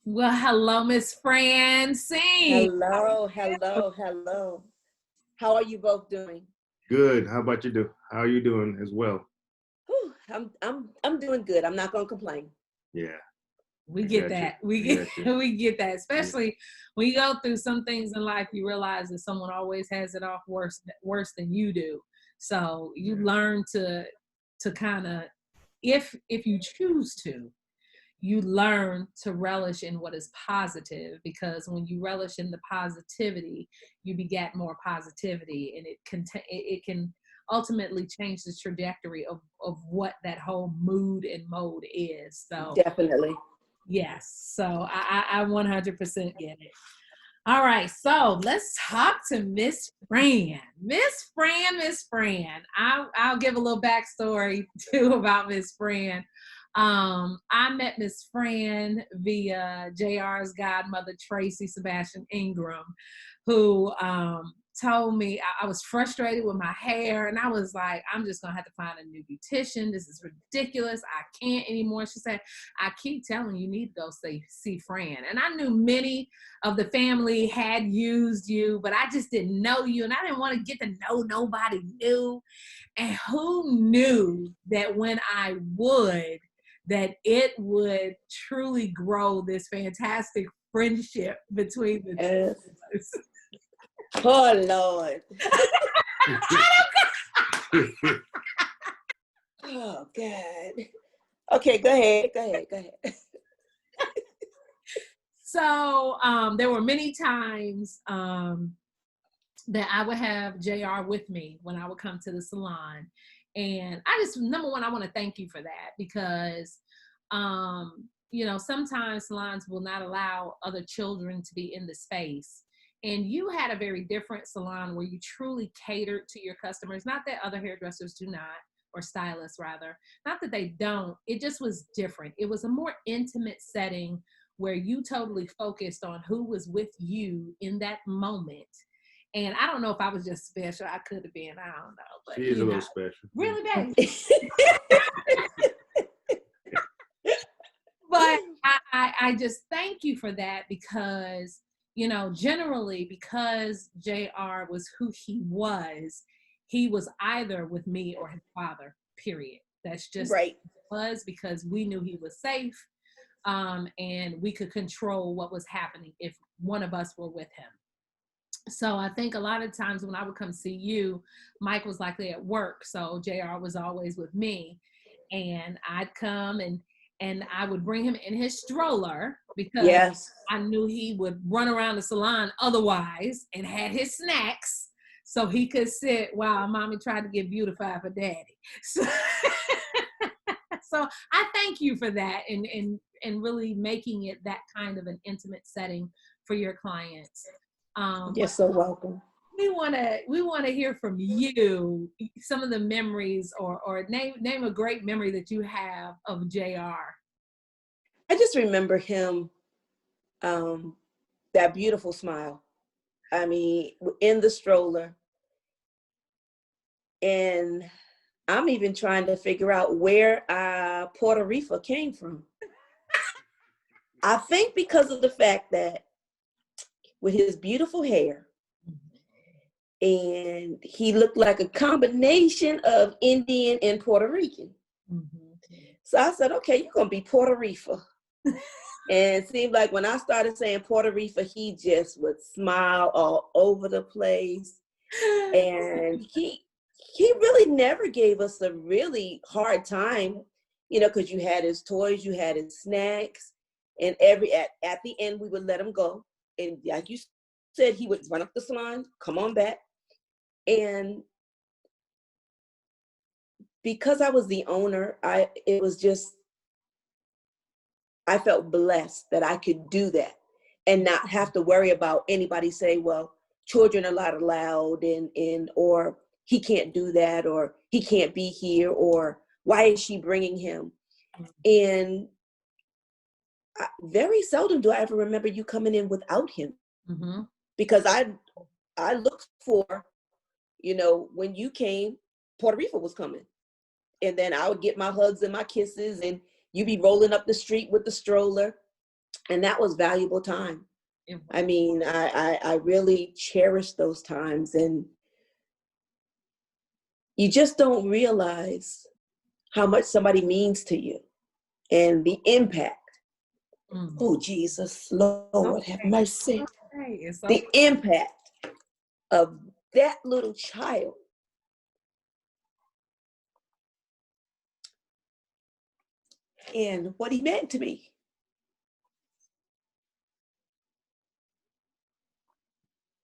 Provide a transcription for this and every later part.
Well, hello, Miss Francine. Hello. How are you both doing? Good. How about you? How are you doing as well? Whew, I'm doing good. I'm not gonna complain. Yeah. We get that. We get that. Especially when you go through some things in life, you realize that someone always has it off worse than you do. So you learn to kind of, if you choose to, you learn to relish in what is positive, because when you relish in the positivity, you beget more positivity, and it can ultimately change the trajectory of what that whole mood and mode is. So Definitely. yes. So I 100% get it. All right. So let's talk to Miss Fran. Miss Fran. I'll give a little backstory too about Miss Fran. I met Miss Fran via JR's godmother, Tracy Sebastian Ingram, who told me I was frustrated with my hair, and I was like, I'm just gonna have to find a new beautician. This is ridiculous. I can't anymore. She said, I keep telling you need to go see Fran. And I knew many of the family had used you, but I just didn't know you, and I didn't want to get to know nobody new. And who knew that when I would, that it would truly grow this fantastic friendship between the two of us. Oh, Lord. Oh, God. Okay, go ahead. So there were many times that I would have JR with me when I would come to the salon. And I just, number one, I want to thank you for that, because sometimes salons will not allow other children to be in the space. And you had a very different salon where you truly catered to your customers. Not that other hairdressers do not, or stylists rather. Not that they don't. It just was different. It was a more intimate setting where you totally focused on who was with you in that moment. And I don't know if I was just special. I could have been. I don't know. But she is a little special. Really, baby. But I just thank you for that, because, generally, because JR was who he was either with me or his father, period. That's just right. Was because we knew he was safe, and we could control what was happening if one of us were with him. So I think a lot of times when I would come see you, Mike was likely at work, so JR was always with me, and I'd come and I would bring him in his stroller, because I knew he would run around the salon otherwise, and had his snacks so he could sit while mommy tried to get beautified for daddy. So I thank you for that, and really making it that kind of an intimate setting for your clients. You're so welcome. We want to hear from you some of the memories, or name a great memory that you have of JR. I just remember him, that beautiful smile. I mean, in the stroller. And I'm even trying to figure out where Puerto Rico came from. I think because of the fact that with his beautiful hair, and he looked like a combination of Indian and Puerto Rican. Mm-hmm. So I said, okay, you're going to be Puerto Rico. And it seemed like when I started saying Puerto Rico, he just would smile all over the place. And he really never gave us a really hard time, because you had his toys, you had his snacks, and at the end, we would let him go. And like you said, he would run up the salon, come on back. And because I was the owner, I felt blessed that I could do that and not have to worry about anybody saying, well, children are not allowed, or he can't do that, or he can't be here, or why is she bringing him? And very seldom do I ever remember you coming in without him. Mm-hmm. Because I looked for, when you came, Puerto Rico was coming. And then I would get my hugs and my kisses, and you be rolling up the street with the stroller. And that was valuable time. It was. I mean, I really cherish those times, and you just don't realize how much somebody means to you and the impact. Oh, Jesus, Lord, have mercy. It's The impact of that little child. And what he meant to me.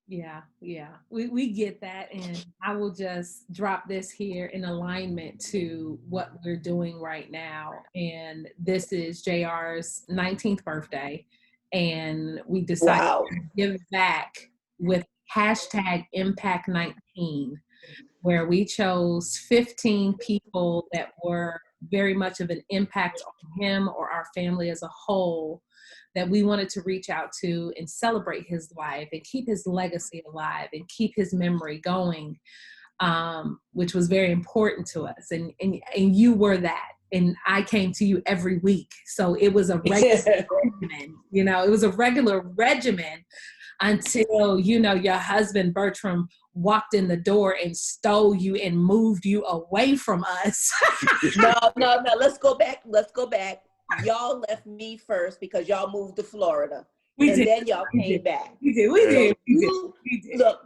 Yeah, we get that, and I will just drop this here in alignment to what we're doing right now. And this is JR's 19th birthday, and we decided to give back with hashtag Impact 19, where we chose 15 people that were very much of an impact on him or our family as a whole, that we wanted to reach out to and celebrate his life and keep his legacy alive and keep his memory going, which was very important to us. And you were that. And I came to you every week. So it was a regular regimen, it was a regular regimen until, your husband, Bertram, walked in the door and stole you and moved you away from us. No. Let's go back. Y'all left me first because y'all moved to Florida. Then y'all came back. We did. Look,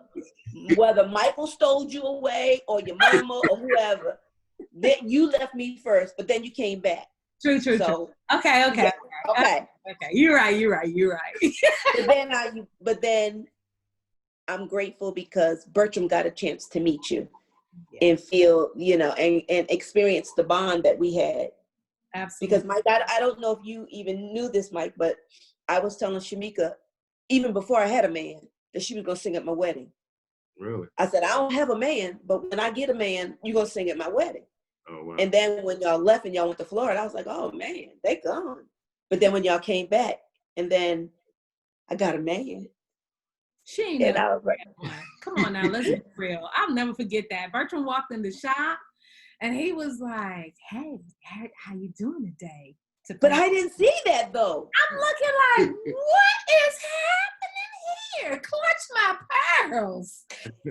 whether Michael stole you away or your mama or whoever, you left me first, but then you came back. True. Okay. Yeah, okay. You're right. But then I'm grateful because Bertram got a chance to meet you and feel, and experience the bond that we had. Absolutely. Because Mike, I don't know if you even knew this, Mike, but I was telling Shamika, even before I had a man, that she was going to sing at my wedding. Really? I said, I don't have a man, but when I get a man, you're going to sing at my wedding. Oh, wow. And then when y'all left and y'all went to Florida, I was like, oh, man, they gone. But then when y'all came back, and then I got a man. She ain't and I was like, come on now, let's be real. I'll never forget that. Bertram walked in the shop, and he was like, hey, how you doing today? But I didn't see that, though. I'm looking like, what is happening here? Clutch my pearls.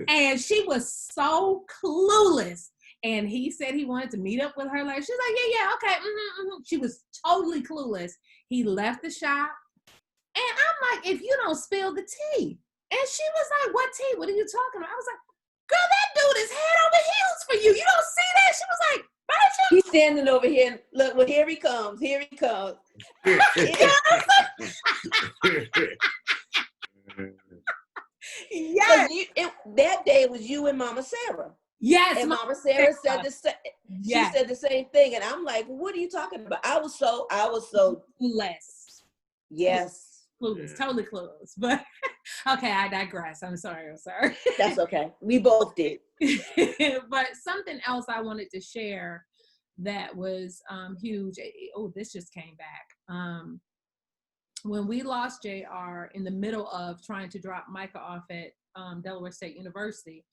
And she was so clueless. And he said he wanted to meet up with her. Like, she's like, yeah, okay. She was totally clueless. He left the shop. And I'm like, if you don't spill the tea. And she was like, what tea? What are you talking about? I was like, girl, that dude is head over heels for you. You don't see that? She was like, Bertram. He's standing over here. And look, well, here he comes. Yes. That day it was you and Mama Sarah. Yes. And Mama Sarah said the same. Yes. She said the same thing. And I'm like, what are you talking about? I was so less. Yes. Clueless, totally clueless. But okay, I digress. I'm sorry. That's okay. We both did. But something else I wanted to share that was huge. Oh, this just came back. When we lost JR in the middle of trying to drop Micah off at Delaware State University,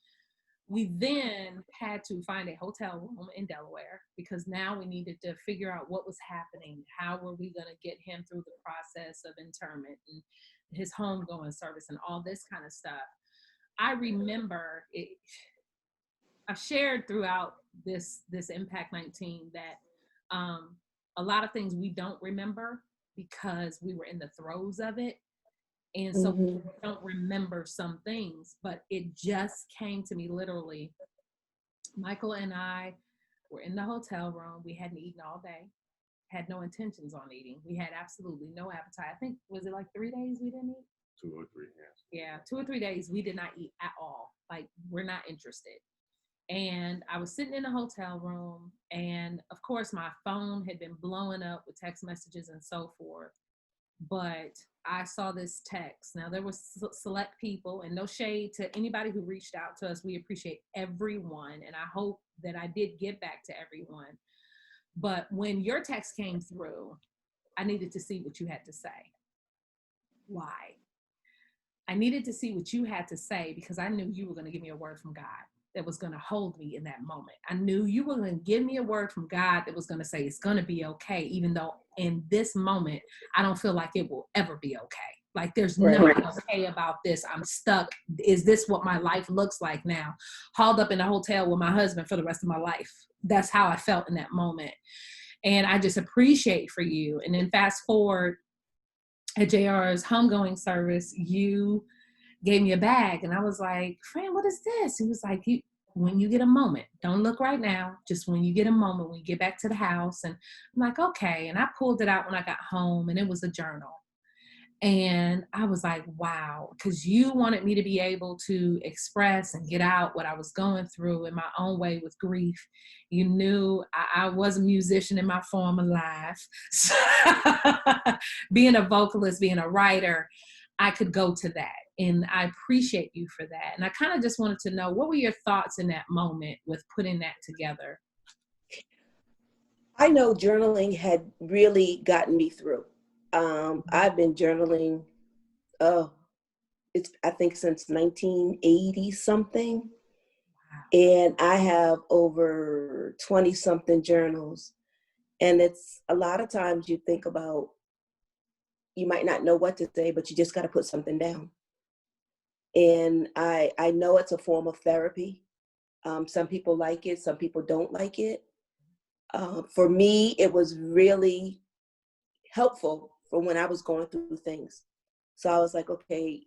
we then had to find a hotel room in Delaware because now we needed to figure out what was happening. How were we going to get him through the process of interment and his homegoing service and all this kind of stuff? I remember I shared throughout this Impact 19 that a lot of things we don't remember because we were in the throes of it. And so we don't remember some things, but it just came to me literally. Michael and I were in the hotel room. We hadn't eaten all day, had no intentions on eating. We had absolutely no appetite. I think, was it like 3 days we didn't eat? 2 or 3, yes. Yeah, 2 or 3 days we did not eat at all. Like, we're not interested. And I was sitting in the hotel room, and of course my phone had been blowing up with text messages and so forth. But I saw this text. Now, there were select people, and no shade to anybody who reached out to us. We appreciate everyone, and I hope that I did get back to everyone. But when your text came through, I needed to see what you had to say. Why? I needed to see what you had to say because I knew you were going to give me a word from God. that was going to hold me in that moment. I knew you were going to give me a word from God that was going to say, it's going to be okay. Even though in this moment, I don't feel like it will ever be okay. Like there's nothing okay about this. I'm stuck. Is this what my life looks like now? Hauled up in a hotel with my husband for the rest of my life. That's how I felt in that moment. And I just appreciate for you. And then fast forward at JR's homegoing service, you gave me a bag. And I was like, Fran, what is this? He was like, when you get a moment, don't look right now. Just when you get a moment, when you get back to the house. And I'm like, okay. And I pulled it out when I got home, and it was a journal. And I was like, wow, because you wanted me to be able to express and get out what I was going through in my own way with grief. You knew I was a musician in my former life. So being a vocalist, being a writer, I could go to that. And I appreciate you for that. And I kind of just wanted to know, what were your thoughts in that moment with putting that together? I know journaling had really gotten me through. I've been journaling, I think since 1980 something. Wow. And I have over 20 something journals. And it's a lot of times you think about, you might not know what to say, but you just got to put something down. And I know it's a form of therapy. Some people like it, some people don't like it. For me, it was really helpful for when I was going through things. So I was like, okay,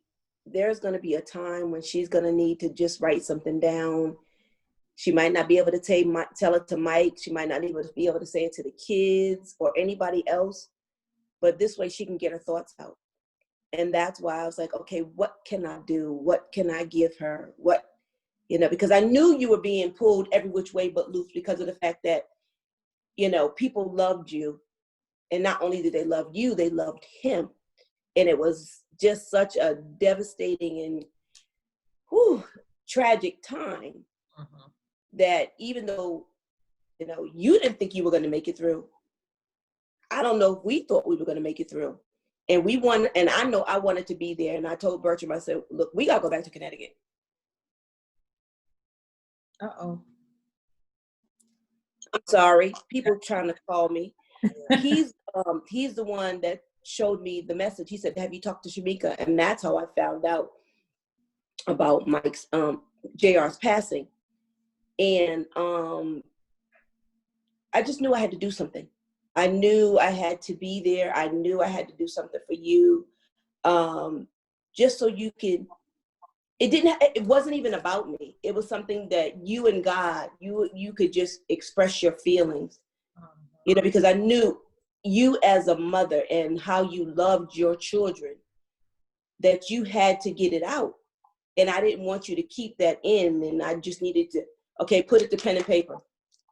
there's going to be a time when she's going to need to just write something down. She might not be able to tell it to Mike. She might not be able to say it to the kids or anybody else. But this way she can get her thoughts out. And that's why I was like, okay, what can I do? What can I give her? Because I knew you were being pulled every which way but loose because of the fact that, people loved you. And not only did they love you, they loved him. And it was just such a devastating and tragic time that even though, you didn't think you were going to make it through, I don't know if we thought we were going to make it through. And I know I wanted to be there. And I told Bertram, I said, look, we got to go back to Connecticut. Uh-oh. I'm sorry. People trying to call me. He's the one that showed me the message. He said, have you talked to Shamika? And that's how I found out about Mike's, JR's passing. And I just knew I had to do something. I knew I had to be there. I knew I had to do something for you. Just so you could, it wasn't even about me. It was something that you and God, you could just express your feelings, because I knew you as a mother and how you loved your children, that you had to get it out. And I didn't want you to keep that in. And I just needed to, okay, put it to pen and paper,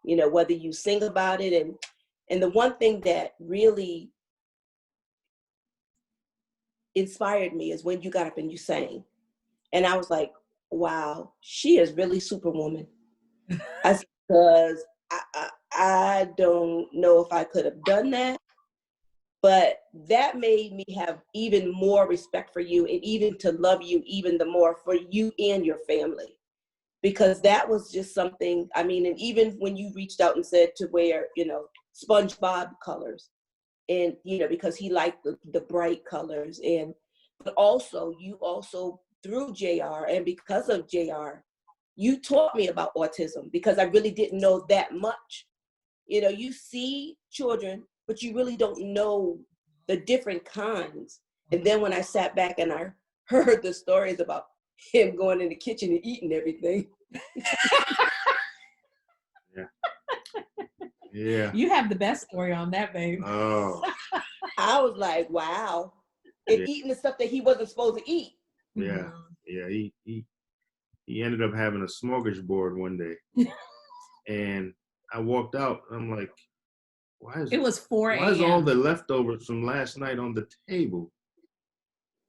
whether you sing about it. And the one thing that really inspired me is when you got up and you sang. And I was like, wow, she is really Superwoman. Because I don't know if I could have done that, but that made me have even more respect for you and even to love you even the more for you and your family. Because that was just something, and even when you reached out and said to wear, SpongeBob colors, and, because he liked the bright colors, but also, you also, through JR and because of JR, you taught me about autism because I really didn't know that much. You see children, but you really don't know the different kinds. And then when I sat back and I heard the stories about him going in the kitchen and eating everything. Yeah. You have the best story on that, babe. Oh. I was like, wow. And eating the stuff that he wasn't supposed to eat. Yeah. Yeah. He ended up having a smorgasbord one day. And I walked out and I'm like, it was 4 a.m. Why is all the leftovers from last night on the table?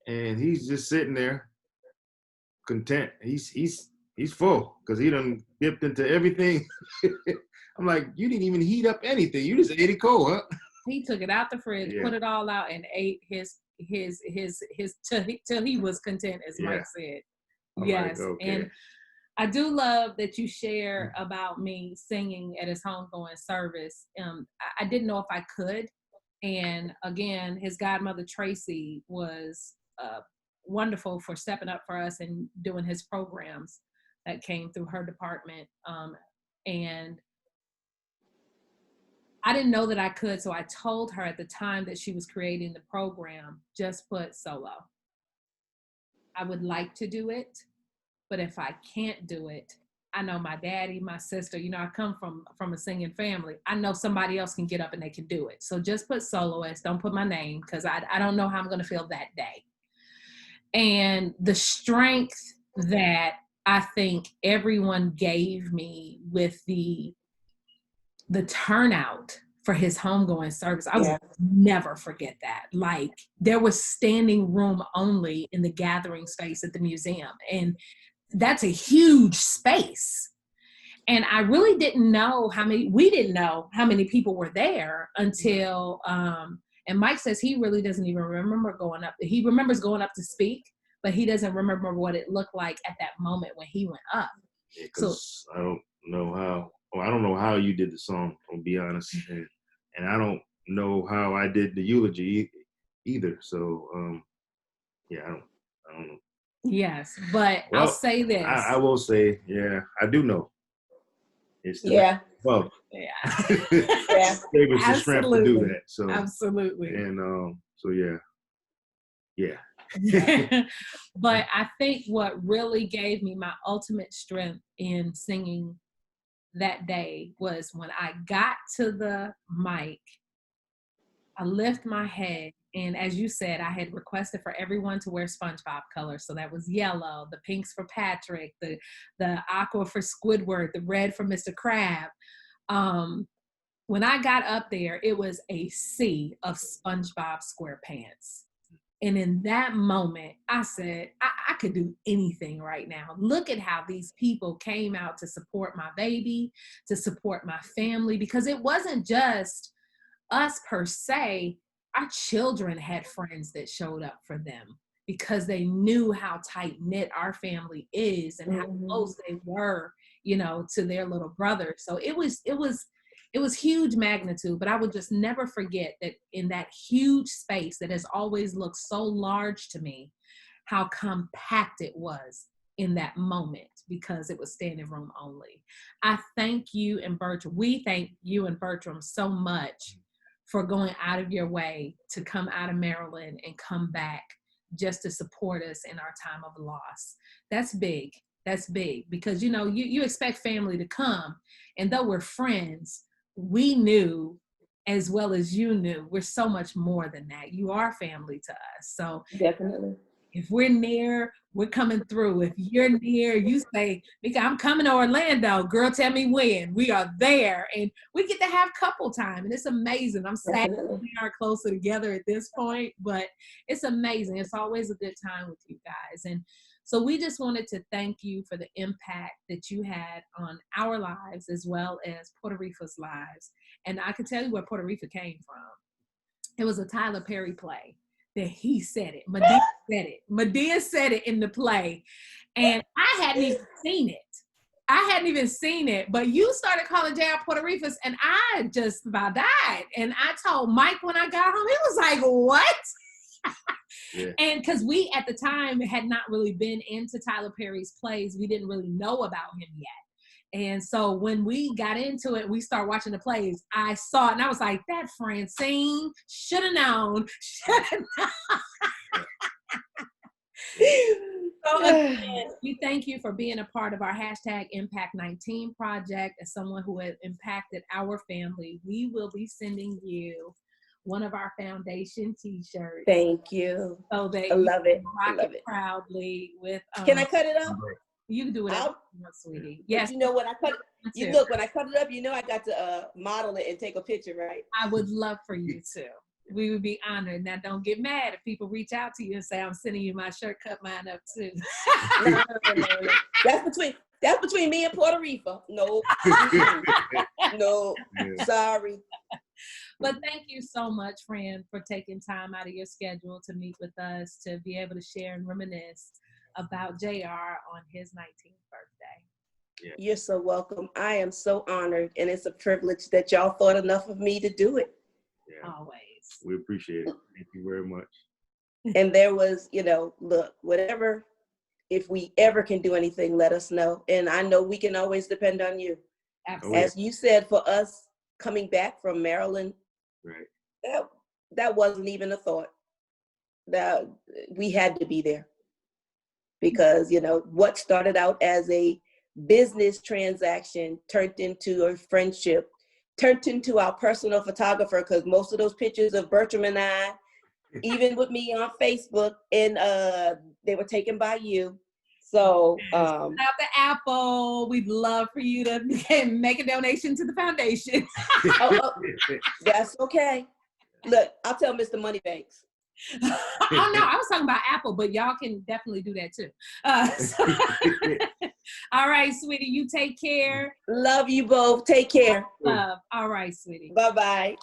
And he's just sitting there content. He's full because he done dipped into everything. I'm like, you didn't even heat up anything. You just ate it cold, huh? He took it out the fridge, put it all out, and ate his till he was content, as Mike said. I'm yes, like, okay. and I do love that you share about me singing at his homegoing service. I didn't know if I could. And again, his godmother, Tracy, was wonderful for stepping up for us and doing his programs that came through her department. And I didn't know that I could. So I told her at the time that she was creating the program, just put solo. I would like to do it, but if I can't do it, I know my daddy, my sister, you know, I come from a singing family. I know somebody else can get up and they can do it. So just put soloist, don't put my name, because I don't know how I'm going to feel that day. And the strength that I think everyone gave me with the turnout for his homegoing service, I will never forget that. Like, there was standing room only in the gathering space at the museum. And that's a huge space. And I really didn't know we didn't know how many people were there until, and Mike says he really doesn't even remember going up. He remembers going up to speak, but he doesn't remember what it looked like at that moment when he went up. Yeah, because I don't know how you did the song, I'll be honest. And I don't know how I did the eulogy either. So, yeah, I don't know. Yes, but well, I'll say this. I will say, yeah, I do know. It's well. Yeah. Gave us the strength to do that. So absolutely. And so yeah. But I think what really gave me my ultimate strength in singing that day was when I got to the mic, I lift my head, and as you said, I had requested for everyone to wear SpongeBob colors. So that was yellow, the pinks for Patrick, the aqua for Squidward, the red for Mr. Crab. When I got up there, it was a sea of SpongeBob SquarePants. And in that moment, I said, I could do anything right now. Look at how these people came out to support my baby, to support my family, because it wasn't just us per se. Our children had friends that showed up for them because they knew how tight knit our family is and how close they were, you know, to their little brother. So it was huge magnitude, but I would just never forget that in that huge space that has always looked so large to me, how compact it was in that moment because it was standing room only. I thank you and Bertram. We thank you and Bertram so much for going out of your way to come out of Maryland and come back just to support us in our time of loss. That's big. That's big because, you know, you expect family to come, and though we're friends, we knew as well as you knew, we're so much more than that. You are family to us. So definitely. If we're near, we're coming through. If you're near, you say, Mika, I'm coming to Orlando. Girl, tell me when. We are there. And we get to have couple time. And it's amazing. I'm sad we are closer together at this point, but it's amazing. It's always a good time with you guys. And so we just wanted to thank you for the impact that you had on our lives as well as Puerto Rico's lives. And I can tell you where Puerto Rico came from. It was a Tyler Perry play that he said it. Medea said it. Medea said it in the play. And I hadn't even seen it. But you started calling JR Puerto Ricans, and I just about died. And I told Mike when I got home, he was like, what? Yeah. And because we at the time had not really been into Tyler Perry's plays, we didn't really know about him yet. And so when we got into it, we started watching the plays, I saw it and I was like, that Francine should have known. So again, we thank you for being a part of our hashtag Impact 19 project. As someone who has impacted our family, we will be sending you one of our foundation t-shirts. Thank you. So that I love it. Rock it proudly with. Can I cut it up? You can do whatever you want, sweetie. Yes. You know when I cut it, you look when I cut it up, you know I got to model it and take a picture, right? I would love for you to. We would be honored. Now, don't get mad if people reach out to you and say, "I'm sending you my shirt. Cut mine up too." No. That's between me and Puerto Rico. No, no, sorry. But thank you so much, Fran, for taking time out of your schedule to meet with us, to be able to share and reminisce about JR on his 19th birthday. Yeah. You're so welcome. I am so honored, and it's a privilege that y'all thought enough of me to do it. Yeah. Always. We appreciate it. Thank you very much. And there was, look, whatever, if we ever can do anything, let us know. And I know we can always depend on you. Absolutely. As you said, for us coming back from Maryland, Right. that wasn't even a thought. That we had to be there. Because, what started out as a business transaction turned into a friendship, turned into our personal photographer, because most of those pictures of Bertram and I, even with me on Facebook, and they were taken by you. So out the Apple, we'd love for you to make a donation to the foundation. That's okay. Look, I'll tell Mr. Moneybanks. Oh no, I was talking about Apple, but y'all can definitely do that too. All right, sweetie, you take care. Love you both. Take care. Love. All right, sweetie. Bye-bye.